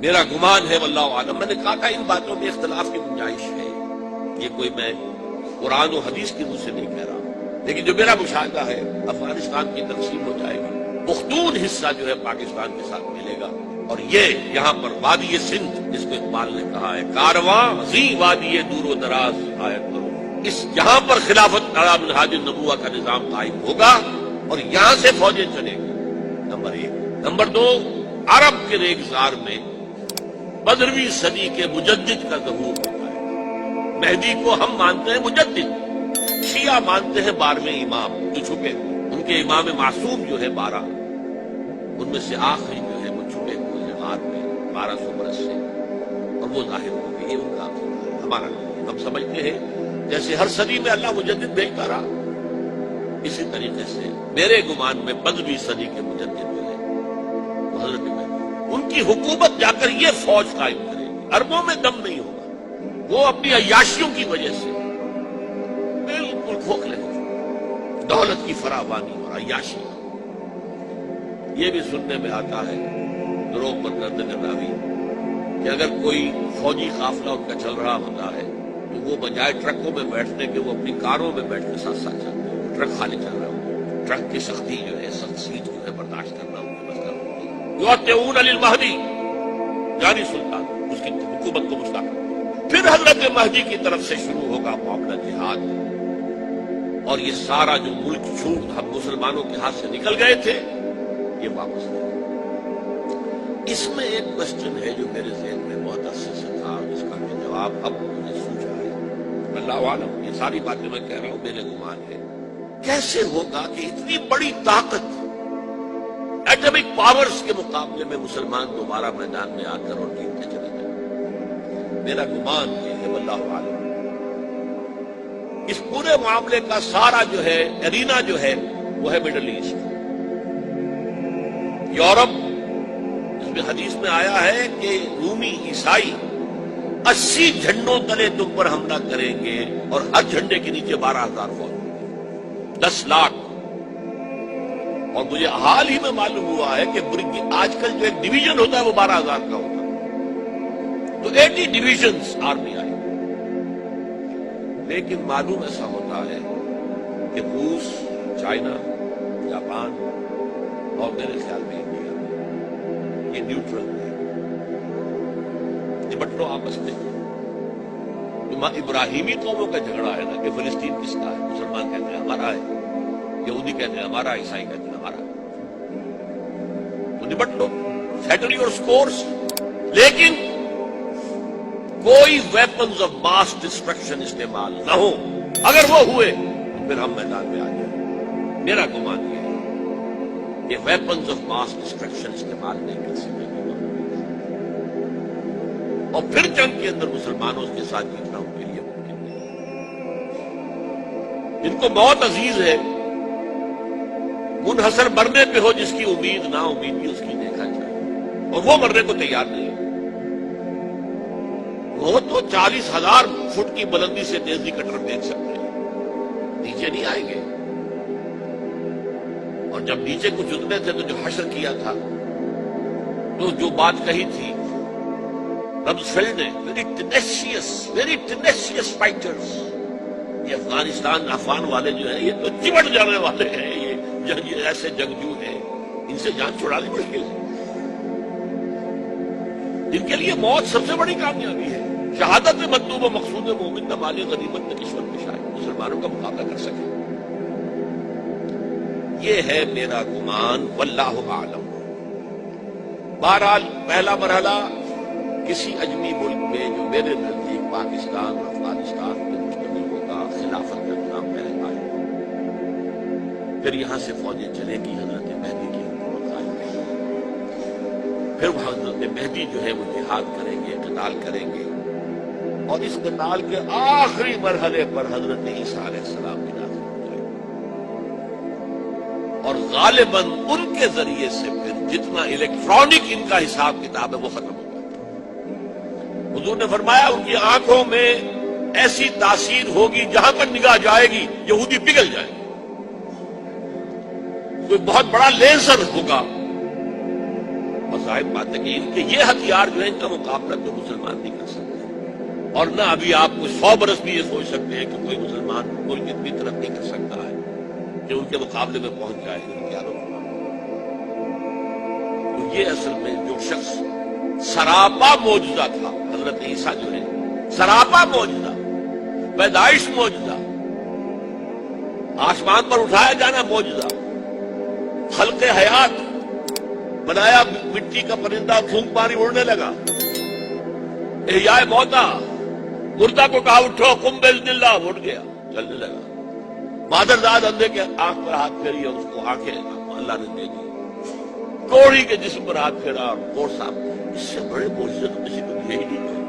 میرا گمان ہے واللہ عالم، میں نے کہا تھا ان باتوں میں اختلاف کی گنجائش ہے، یہ کوئی میں قرآن و حدیث کی مجھ سے نہیں کہہ رہا، لیکن جو میرا مشاہدہ ہے افغانستان کی تقسیم ہو جائے گی، پختون حصہ جو ہے پاکستان کے ساتھ ملے گا، اور یہ یہاں پر وادی سندھ جس کو اقبال نے کہا ہے کارواں زی وادی دور و دراز آیت کرو، اس یہاں پر خلافت علی منہاج النبوہ کا نظام قائم ہوگا اور یہاں سے فوجیں چلیں گی، نمبر ایک۔ نمبر دو، عرب کے ریگزار میں 15ویں صدی کے مجدد کا ظہور ہوتا ہے۔ مہدی کو ہم مانتے ہیں مجدد، شیعہ مانتے ہیں 12ویں امام جو چھپے، ان کے امام معصوم جو ہے 12، ان میں سے آخری جو ہے وہ چھپے ہوئے ہیں غار میں 1200 برس سے، اور وہ ظاہر ہو گئی، یہ ان کا ہمارا نہیں۔ ہم سمجھتے ہیں جیسے ہر صدی میں اللہ مجدد بھیجتا رہا، اسی طریقے سے میرے گمان میں 15ویں صدی کے مجدد جو ہے وہ حضرت مہدی، ان کی حکومت جا کر یہ فوج قائم کرے گی، عربوں میں دم نہیں ہوگا، وہ اپنی عیاشیوں کی وجہ سے بالکل کھوکھلے ہو جائیں، دولت کی فراوانی اور عیاشی۔ یہ بھی سننے میں آتا ہے دروغ پر کرنے کا راوی کہ اگر کوئی فوجی قافلہ ان کا چل رہا ہوتا ہے تو وہ بجائے ٹرکوں میں بیٹھنے کے وہ اپنی کاروں میں بیٹھ کے ساتھ ساتھ چلتے ہیں، ٹرک خالی چل رہا ہو، ٹرک کی سختی جو ہے، سخت سیٹ جو ہے برداشت کرنا ان کے مسئلہ ہوتی ہے۔ یعطئون للمہدی، جانی سلطان اس کی حکومت کو مستقل، پھر حضرت مہدی کی طرف سے شروع ہوگا معاملہ جہاد، اور یہ سارا جو ملک چھوٹ ہم مسلمانوں کے ہاتھ سے نکل گئے تھے یہ واپس آئے۔ اس میں ایک کوشچن ہے جو میرے ذہن میں بہت عرصے سے تھا، اور اس کا میں جواب اب مجھے سوچا ہے، اللہ عالم، یہ ساری باتیں میں کہہ رہا ہوں میرے گمان ہے، کیسے ہوگا کہ اتنی بڑی طاقت ایٹمک پاورز کے مقابلے میں مسلمان دوبارہ میدان میں آ کر اور جیتتے چلے گئے؟ میرا گمان یہ ہے واللہ عالم، اس پورے معاملے کا سارا جو ہے ارینا جو ہے وہ ہے مڈل ایسٹ، یورپ، جس میں حدیث میں آیا ہے کہ رومی عیسائی 80 جھنڈوں تلے تم پر حملہ کریں گے، اور ہر جھنڈے کے نیچے 12,000 فوج، 10 لاکھ۔ اور مجھے حال ہی میں معلوم ہوا ہے کہ آج کل جو ایک ڈویژن ہوتا ہے وہ 12,000 کا ہوتا ہے، تو 80 ڈویژنز آرمی آئی، لیکن معلوم ایسا ہوتا ہے کہ روس، چائنا، جاپان اور میرے خیال میں انڈیا یہ نیوٹرل ہے، نمٹ لو آپس میں۔ ابراہیمی قوموں کا جھگڑا ہے نا کہ فلسطین کس کا ہے، مسلمان کہتے ہیں ہمارا ہے، یہودی کہتے ہیں ہمارا، عیسائی کہتے ہیں ہمارا، تو نمٹ لو، سیٹل یور سکورز، لیکن کوئی ویپنز آف ماس ڈسٹرکشن استعمال نہ ہو، اگر وہ ہوئے تو پھر ہم میدان میں آ جائیں۔ میرا گمان یہ ہے کہ ویپنز آف ماس ڈسٹرکشن استعمال نہیں کر سکے، اور پھر جنگ کے اندر مسلمانوں کے ساتھ جیتنا ان کے لیے ممکن نہیں۔ جن کو موت عزیز ہے، منحصر مرنے پہ ہو جس کی امید، نا امیدی اس کی دیکھا جائے، اور وہ مرنے کو تیار نہیں ہے، وہ تو 40,000 فٹ کی بلندی سے دیسی کٹر دیکھ سکتے ہیں، نیچے نہیں آئیں گے۔ اور جب نیچے کچھ اتنے تھے تو جو حشر کیا تھا، تو جو بات کہی تھی رمزفیلڈ نے، ویری ٹینیشیس فائٹرز، یہ افغانستان افغان والے جو ہیں یہ تو چمٹ جانے والے ہیں، یہ ایسے جنگجو ہیں، ان سے جان چھڑانی مشکل ہے، جن کے لیے موت سب سے بڑی کامیابی ہے، شہادت میں مطلوب و مقصود مومن نہ مالی غنیمت نہ کشور میں شاید مسلمانوں کا مقابلہ کر سکے۔ یہ ہے میرا گمان واللہ اعلم۔ بہرحال پہلا مرحلہ کسی اجمی ملک میں جو میرے نزدیک پاکستان اور افغانستان کے مشتمل ہوگا، خلافت کا نظام پہلے آئے، پھر یہاں سے فوجیں چلے گی، حضرت مہدی کی حکومت قائم کرے، پھر وہ حضرت مہدی جو ہے وہ جہاد کریں گے، قتال کریں گے، اور اس قتال کے آخری مرحلے پر حضرت عیسیٰ علیہ السلام بھی نازل ہو جائے گے، اور غالباً ان کے ذریعے سے پھر جتنا الیکٹرانک ان کا حساب کتاب ہے وہ ختم ہو جائے۔ حضور نے فرمایا ان کی آنکھوں میں ایسی تاثیر ہوگی جہاں پر نگاہ جائے گی یہودی پگھل جائے گی، کوئی بہت بڑا لیزر ہوگا اور ظاہر بات ہے کہ ان کے یہ ہتھیار جو ہے ان کا مقابلہ تو مسلمان نہیں کر سکتے، اور نہ ابھی آپ کو 100 برس بھی یہ سوچ سکتے ہیں کہ کوئی مسلمان ملک اتنی ترقی کر سکتا ہے کہ ان کے مقابلے میں پہنچ جائے ان کے آلوں۔ تو یہ اصل میں جو شخص سراپا معجزہ تھا، حضرت عیسیٰ جو ہے سراپا معجزہ، پیدائش معجزہ، آسمان پر اٹھایا جانا معجزہ، خلق حیات، بنایا مٹی کا پرندہ، پھونک ماری اڑنے لگا، احیاء موتا، مردہ کو کہا اٹھو قم باذن اللہ، اٹھ گیا چلنے لگا، مادرزاد اندھے کے آنکھ پر ہاتھ پھیری اور اس کو آنکھیں اللہ نے دے دی، کوڑی کے جسم پر ہاتھ پھیرا اور کوڑ صاحب، اس سے بڑے معجزے تو کسی کو دیے ہی نہیں گئے۔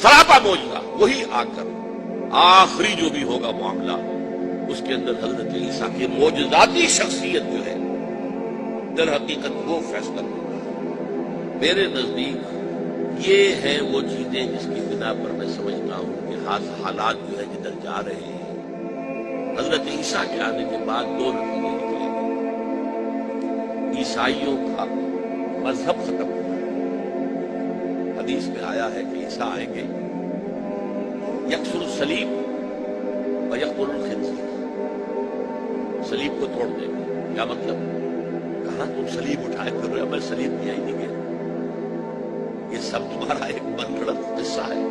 سراپا معجزہ، وہی آ کر آخری جو بھی ہوگا معاملہ اس کے اندر حضرت عیسیٰ کی معجزاتی شخصیت جو ہے در حقیقت وہ فیصلہ کرے۔ میرے نزدیک یہ ہیں وہ چیزیں جس کی بنا پر میں سمجھتا ہوں کہ حالات جو ہے جدھر جا رہے ہیں، حضرت عیسیٰ کے آنے کے بعد 2 نتیجے نکلیں گے۔ عیسائیوں کا مذہب ختم ہوا، حدیث میں آیا ہے کہ عیسیٰ آئیں گے، یکسر الصلیب و یقتل الخنزیر، صلیب کو توڑ دیں گے۔ کیا مطلب؟ کہاں تم صلیب اٹھائے پھر رہے ہو، میں صلیب دیا ہی نہیں گیا، یہ سب تمہارا ایک من گھڑت قصہ ہے،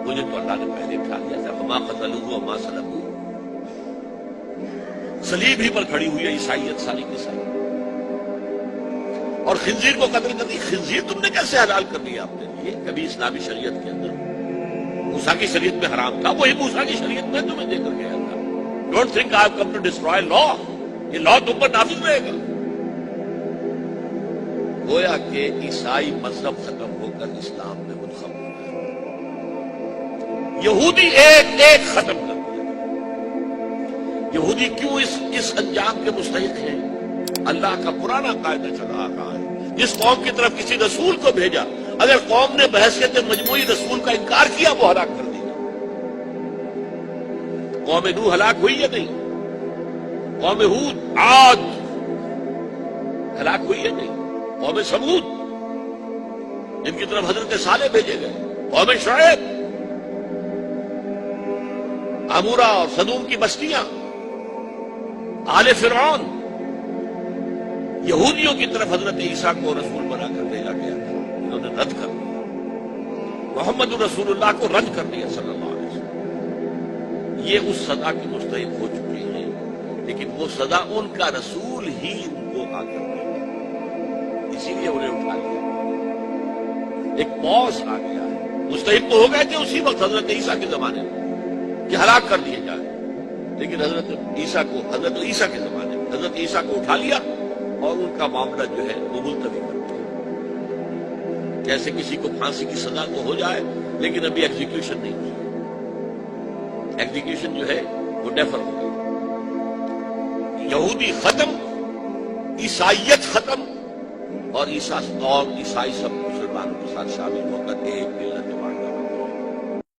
مجھے تو اللہ نے پہلے اٹھا لیا تھا، وما قتلوہ وما صلبوہ، صلیب ہی پر کھڑی ہوئی ہے عیسائیت ساری کی ساری، اور خنزیر کو قتل کر دی۔ خنزیر تم نے کیسے حلال کر دیا اپنے لیے؟ کبھی اسلامی شریعت کے اندر موسیٰ کی شریعت میں حرام تھا، وہی موسیٰ کی شریعت میں تمہیں دے کر گیا تھا۔ Don't think I have come to destroy law, یہ لا تم پر نافذ رہے گا۔ گویا کہ عیسائی مذہب ختم ہو کر اسلام میں منتخب ہو گیا، یہودی ایک ایک ختم کر دیا۔ یہودی کیوں اس انجام کے مستحق ہیں؟ اللہ کا پرانا قاعدہ چلا آ رہا ہے، جس قوم کی طرف کسی رسول کو بھیجا، اگر قوم نے بحیثیت مجموعی رسول کا انکار کیا وہ ہلاک کر دیا۔ قوم نوح ہلاک ہوئی یا نہیں؟ قوم ہود، عاد ہلاک ہوئی یا نہیں؟ قوم سمود جن کی طرف حضرت صالح بھیجے گئے، قوم شعیب، عمورہ اور صدوم کی بستیاں، آل فرعون، یہودیوں کی طرف حضرت عیسیٰ کو رسول بنا کر بھیجا گیا تھا، انہوں نے رد کر دیا، محمد رسول اللہ کو رد کر دیا صلی اللہ علیہ وسلم۔ یہ اس سزا کی مستحق ہو چکے ہیں، لیکن وہ سزا ان کا رسول ہی ان کو آ کر دے گا، اسی لیے انہیں اٹھا لیا۔ ایک پوز آ گیا ہے، مستحق تو ہو گئے تھے اسی وقت حضرت عیسیٰ کے زمانے میں کہ ہلاک کر دیے جائیں، لیکن حضرت عیسیٰ کے زمانے میں حضرت عیسیٰ کو اٹھا لیا اور ان کا معاملہ جو ہے وہ ملتوی کر دیا۔ جیسے کسی کو پھانسی کی سزا تو ہو جائے لیکن ابھی ایگزیکیوشن نہیں ہوئی، ایگزیکیوشن جو ہے وہ ڈیفر ہو گئی۔ یہودی ختم، عیسائیت ختم، اور عیسائی سب مسلمانوں کے ساتھ شامل ہو کر ایک ملت